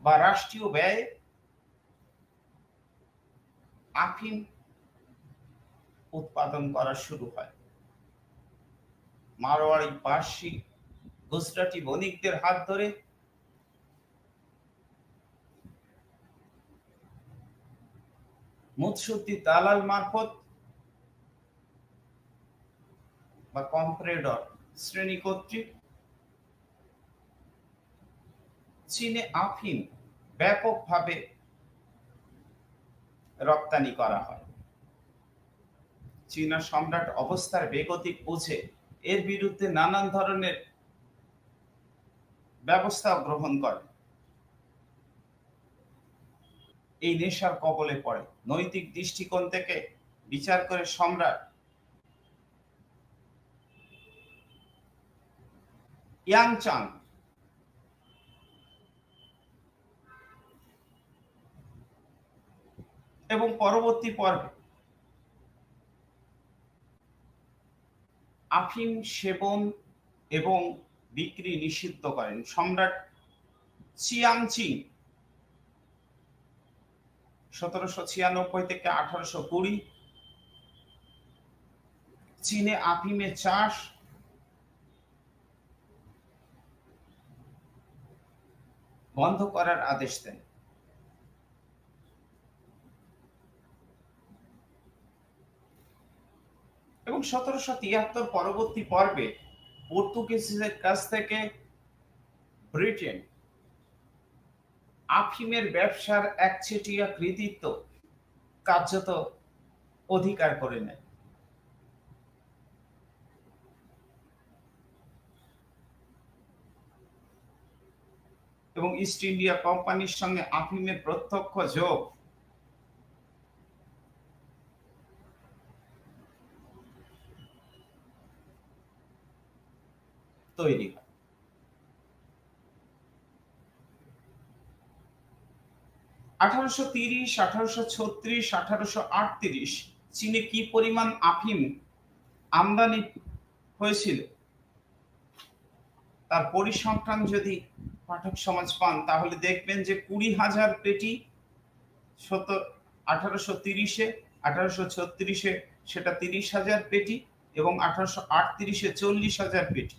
বা রাষ্ট্রীয় ব্যয়ে আফিম উৎপাদন করা শুরু হয়। মারোয়াড়ি, পার্সি, গুজরাটি বণিকদের হাত ধরে মুৎসুদ্দি দালাল মারফত বা কম্প্রেডর শ্রেণী কর্তৃক চীনে আফিম ব্যাপকভাবে রপ্তানি করা হয়। চীনা সম্রাট অবস্থার বেগতিক বুঝে এর বিরুদ্ধে নানান ধরনের ব্যবস্থা গ্রহণ করে। এই নেশার কবলে পড়ে। নৈতিক দৃষ্টিকোণ থেকে বিচার করে সম্রাট ইয়াংচাং এবং পরবর্তী পর্বে আফিম সেবন এবং বিক্রি নিষিদ্ধ করেন। সম্রাট চিয়াংচিং 1796 থেকে 1820 চীনে আফিমের চাষ বন্ধ করার আদেশ দেন। এবং 1773 পরবর্তী পর্বে পর্তুগিজদের কাছ থেকে ব্রিটেন আফিমের ব্যবসার একচেটিয়া কৃতিত্ব কার্যত অধিকার করে নেয়। এবং ইস্ট ইন্ডিয়া কোম্পানির সঙ্গে আফিমের প্রত্যক্ষ যোগ তৈরি হয়। 1830, 1836, 1838 চীনে কি পরিমাণ আফিম আমদানি হয়েছিল তার পরিসংখ্যান যদি পাঠক সমাজ পান তাহলে দেখবেন যে 20,000 পেটি 1830-এ, 1836-এ সেটা 30,000 পেটি এবং 1838-এ 40,000 পেটি।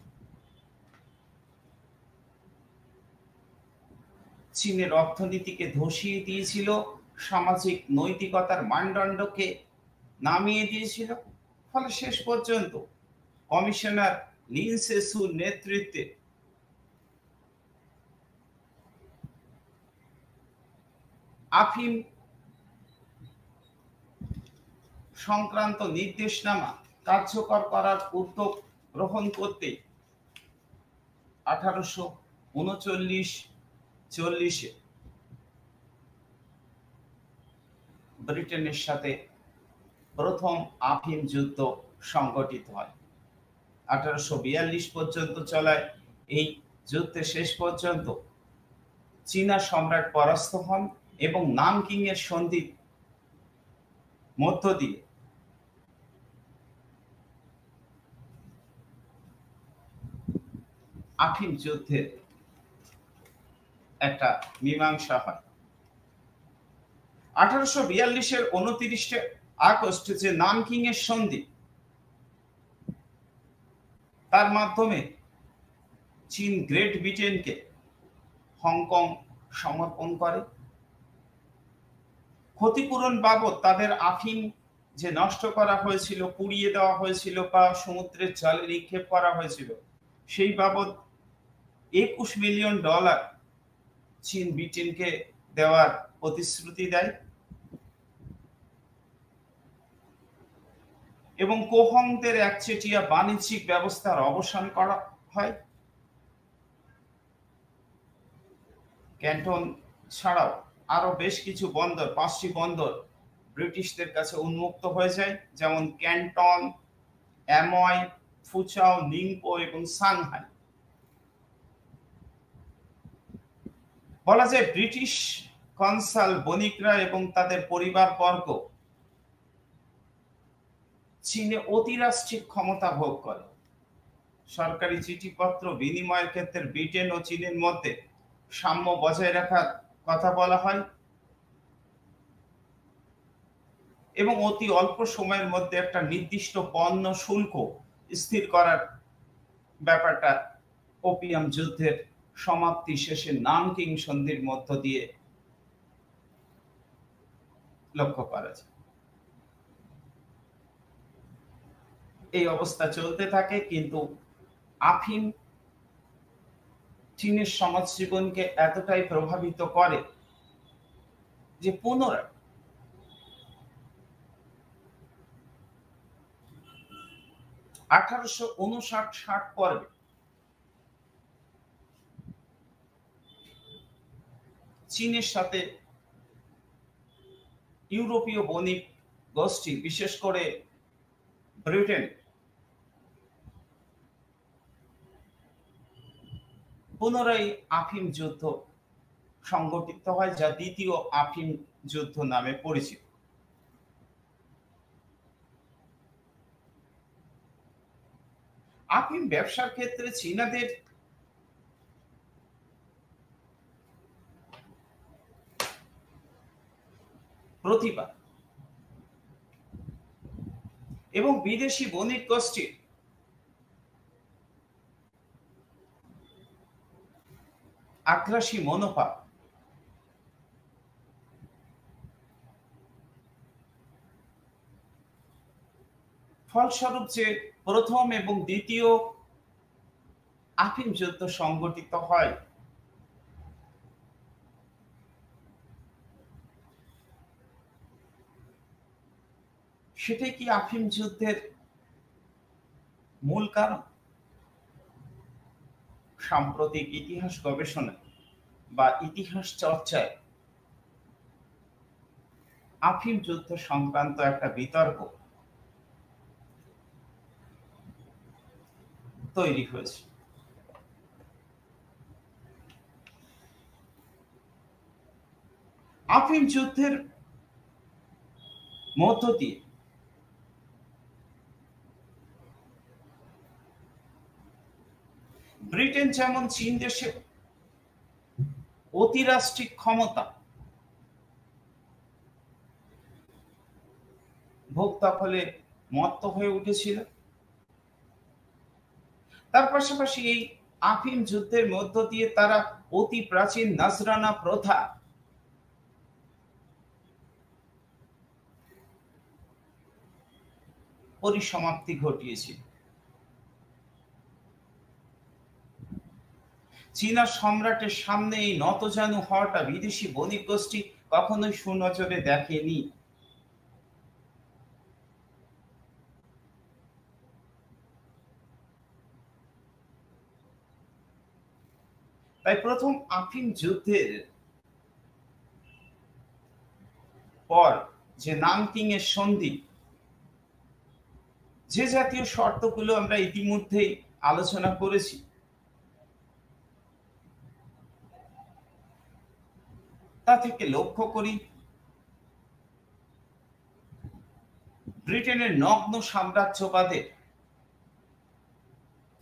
চীনের অর্থনীতিকে ধসিয়ে দিয়েছিল, সামাজিক নৈতিকতার মানদণ্ডকে নামিয়ে দিয়েছিল। ফলে শেষ পর্যন্ত কমিশনার লিন সেসুর নেতৃত্বে আফিম সংক্রান্ত নির্দেশনামা কার্যকর করার উদ্যোগ গ্রহণ করতে 1839-40 ব্রিটেনের সাথে প্রথম আফিম যুদ্ধ সংগঠিত হয়। 1842 পর্যন্ত চলায় এই যুদ্ধে শেষ পর্যন্ত চীনা সম্রাট পরাস্ত হন এবং নামকিং এর সন্ধির মধ্য দিয়ে আফিম যুদ্ধের একটা মীমাংসা হয়। 1842 29 আগস্ট যে নামকিং এর সন্ধি, তার মাধ্যমে চীন গ্রেট ব্রিটেনকে হংকং সমর্পণ করে। ক্ষতিপূরণ বাবদ তাদের আফিম যে নষ্ট করা হয়েছিল, পুড়িয়ে দেওয়া হয়েছিল বা সমুদ্রের জলে নিক্ষেপ করা হয়েছিল, সেই বাবদ $21 মিলিয়ন চীন ব্রিটেনকে দেওয়ার প্রতিশ্রুতি দেয় এবং কোহংদের একচেটিয়া বাণিজ্যিক ব্যবস্থার অবসান করা হয়। ক্যান্টন ছাড়াও আরো বেশ কিছু বন্দর, 5টি বন্দর ব্রিটিশদের কাছে উন্মুক্ত হয়ে যায়, যেমন ক্যান্টন, অ্যাময়, ফুচাও, নিংপো এবং সাংহাই। বলা যায় ব্রিটিশ কনসাল বণিকরা এবং তাদের পরিবারবর্গ চীনে অতিরাষ্ট্রিক ক্ষমতা ভোগ করে। সরকারি চিঠিপত্র বিনিময়ের ক্ষেত্রে ব্রিটেন ও চীনের মধ্যে সাম্য বজায় রাখার কথা বলা হয় এবং অতি অল্প সময়ের মধ্যে একটা নির্দিষ্ট পণ্য শুল্ক স্থির করার ব্যাপারটা ওপিয়াম যুদ্ধের সমাপ্তি শেষে নামকিং সন্ধির মধ্য দিয়ে লক্ষ্য করা যায়। এই অবস্থা চলতে থাকে, কিন্তু আফিম চীনের সমাজ জীবনকে এতটাই প্রভাবিত করে যে পুনরায় 1859-60 পর্বে চীনের সাথে ইউরোপীয় বণিক গোষ্ঠী, বিশেষ করে ব্রিটেন, পুনরায় আফিম যুদ্ধ সংগঠিত হয়, যা দ্বিতীয় আফিম যুদ্ধ নামে পরিচিত। আফিম ব্যবসার ক্ষেত্রে চীনাদের প্রতিভা এবং বিদেশি বণিক গোষ্ঠীর আগ্রাসী মনোভাব ফলস্বরূপ যে প্রথম এবং দ্বিতীয় আফিম যুদ্ধ সংগঠিত হয়, সেটাই কি আফিম যুদ্ধের মূল কারণ? সাম্প্রতিক ইতিহাস গবেষণা বা ইতিহাস চর্চায় আফিম যুদ্ধ সংক্রান্ত একটা বিতর্ক তৈরি হয়েছে। আফিম যুদ্ধের মধ্য দিয়ে ব্রিটেন যেমন চীন দেশে অতিরাষ্ট্রিক ক্ষমতা ভোগ দখলে মত্ত হয়ে উঠেছিল, তার পাশাপাশি এই আফিম যুদ্ধের মধ্য দিয়ে তারা অতি প্রাচীন নজরানা প্রথা পরিসমাপ্তি ঘটিয়েছিল। চীনা সম্রাটের সামনে এই নতজানু হওয়াটা বিদেশি বণিক গোষ্ঠী কখনোই সুনজরে দেখেনি। তাই প্রথম আফিম যুদ্ধের পর যে নানকিং এর সন্ধি, যে জাতীয় শর্তগুলো আমরা ইতিমধ্যেই আলোচনা করেছি, তা থেকে লক্ষ্য করি ব্রিটেনের নগ্ন সাম্রাজ্যবাদের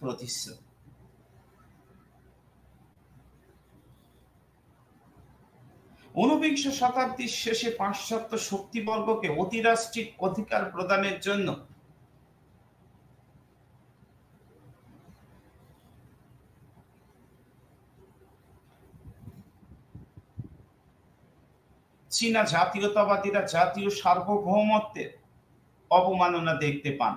প্রতিশ্রুতি। ঊনবিংশ শতাব্দীর শেষে পাশ্চাত্য শক্তিবর্গকে অতিরাষ্ট্রিক অধিকার প্রদানের জন্য চীনা জাতীয়তাবাদীরা জাতীয় সার্বভৌমত্বের অবমাননা দেখতে পান।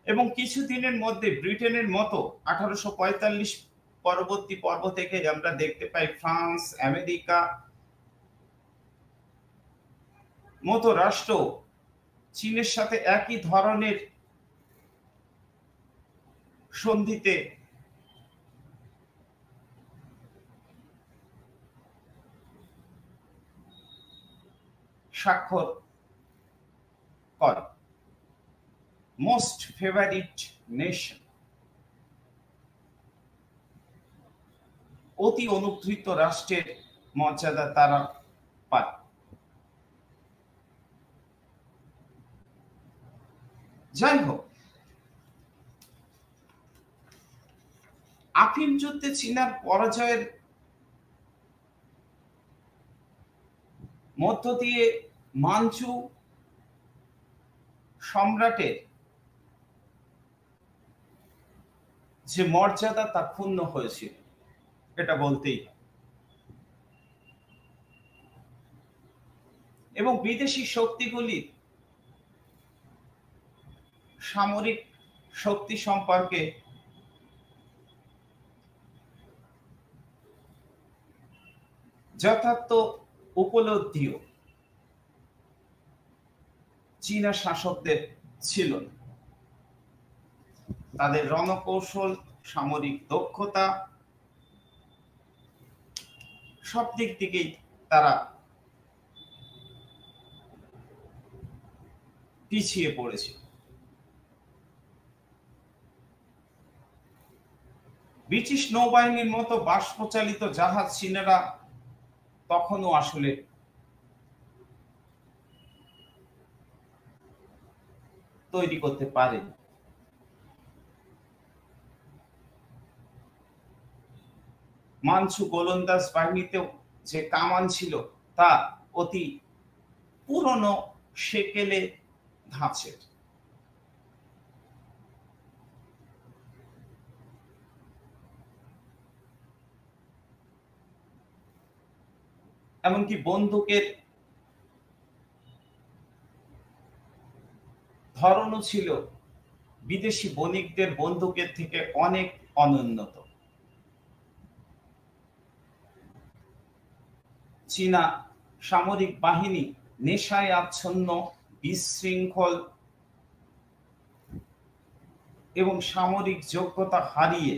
এবং কিছুদিনের মধ্যে ব্রিটেনের মতো 1845 পরবর্তী পর্ব থেকে আমরা দেখতে পাই ফ্রান্স, আমেরিকা মতো রাষ্ট্র চীনের সাথে একই ধরনের সন্ধিতে স্বাক্ষর করে। মোস্ট ফেভারিট নেশন, অতি অনুগৃহীত রাষ্ট্রের মর্যাদা তারা পায়। যাই হোক, আফিম যুদ্ধে চীনার পরাজয়ের মধ্য দিয়ে মাঞ্চু সম্রাটের যে মর্যাদা তা ক্ষুণ্ণ হয়েছিল, এটা বলতেই। এবং বিদেশি শক্তিগুলির সামরিক শক্তি সম্পর্কে যথার্থ উপলব্ধিও চীনা শাসকদের ছিল না। তাদের রণকৌশল, সামরিক দক্ষতা সব দিক থেকেই তারা পিছিয়ে পড়েছে। ব্রিটিশ নৌবাহিনীর মতো বাষ্পচালিত জাহাজ চীনেরা তখনও আসলে তৈরি করতে পারেনি। মাঞ্চু গোলন্দাজ বাহিনীতেও যে কামান ছিল তা অতি পুরনো সেকেলে ধাঁচের। এমনকি বন্দুকের ধরনও ছিল বিদেশি বণিকদের বন্দুকের থেকে অনেক অনুন্নত। চীনা সামরিক বাহিনী নেশায় আচ্ছন্ন, বিশৃঙ্খল এবং সামরিক যোগ্যতা হারিয়ে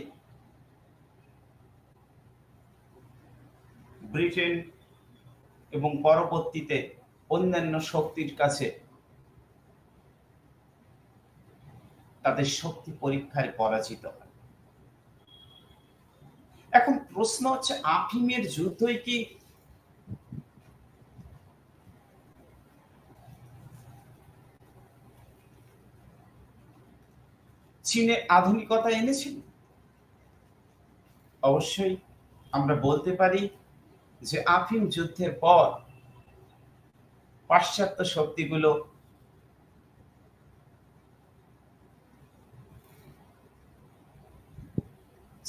ব্রিটেন এবং পরবর্তীতে অন্যান্য শক্তির কাছে তাদের শক্তি পরীক্ষায় পরাজিত হয়। এখন প্রশ্ন হচ্ছে, আফিমের যুদ্ধই কি চীনে আধুনিকতা এনেছিল? অবশ্যই আমরা বলতে পারি যে আফিম যুদ্ধের পর পাশ্চাত্য শক্তিগুলো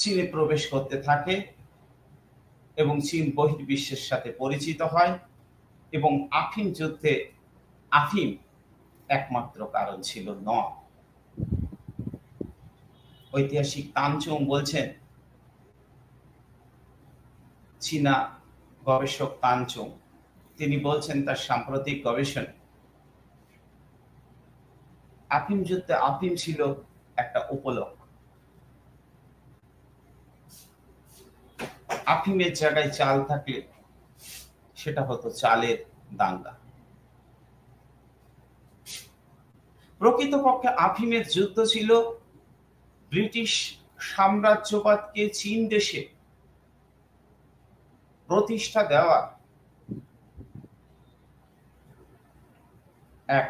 চীনে প্রবেশ করতে থাকে এবং চীন বহির্বিশ্বের সাথে পরিচিত হয় এবং আফিম যুদ্ধে আফিম একমাত্র কারণ ছিল নয়। ঐতিহাসিক তানচুং বলছেন, চীনা গবেষক তানচুং, তিনি বলছেন তার সাম্প্রতিক গবেষণা, আফিম যুদ্ধে আফিম ছিল একটা উপলক্ষ। আফিমের জায়গায় চাল থাকলে সেটা হতো চালের দাঙ্গা। প্রকৃতপক্ষে আফিমের যুদ্ধ ছিল ব্রিটিশ সাম্রাজ্যবাদকে চীন দেশে প্রতিষ্ঠা দেওয়ার এক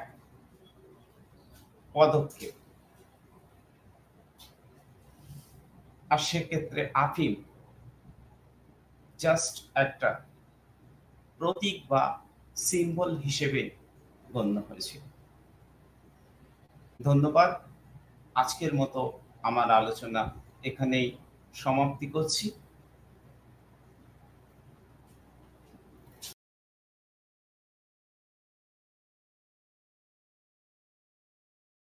পদক্ষেপ। আর সেক্ষেত্রে আফিম জাস্ট একটা প্রতীক বা সিম্বল হিসেবে গণ্য হয়েছিল। ধন্যবাদ। আজকের মতো আমার আলোচনা এখানেই সমাপ্তি করছি।